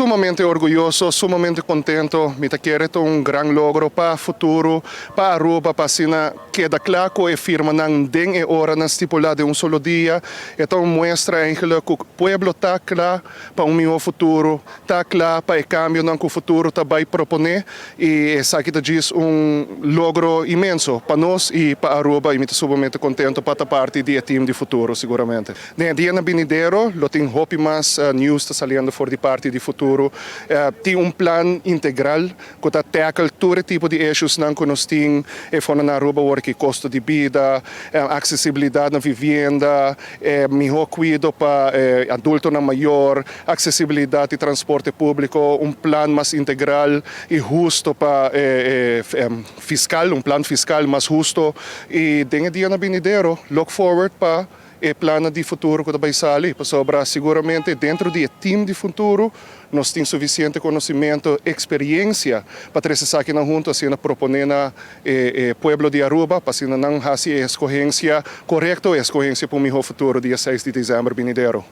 Sumamente orgulhoso, sumamente contento. Me quer um grande logro para o futuro, para Aruba, para Sina, queda claro e firma não den e hora na estipulada de solo dia. Então mostra eigenlijk que o pueblo está claro para melhor futuro, está claro para o cambio que o futuro vai proponer e essa aqui diz logro imenso para nós e para Aruba e me estou sumamente contento para parte do time de futuro, seguramente. No dia na Binideiro, eu tenho hope mais news está saindo for de parte de futuro. Tem plan integral que está tackle todo tipo de issues que nós temos na Aruba, que custo de vida, acessibilidade na vivenda, melhor cuidado para adulto na maior, acessibilidade de transporte público, plan mais integral e justo para fiscal, plan fiscal mais justo e dengue dia na Binideiro, look forward para plano de futuro que vai sair, para seguramente dentro do time de futuro nós temos suficiente conhecimento, experiência para trazer aqui na junta, assim, proponer na pueblo de Aruba, para assim, não fazer a escolha correta, a escolha para o melhor futuro, dia 6 de dezembro, venideiro.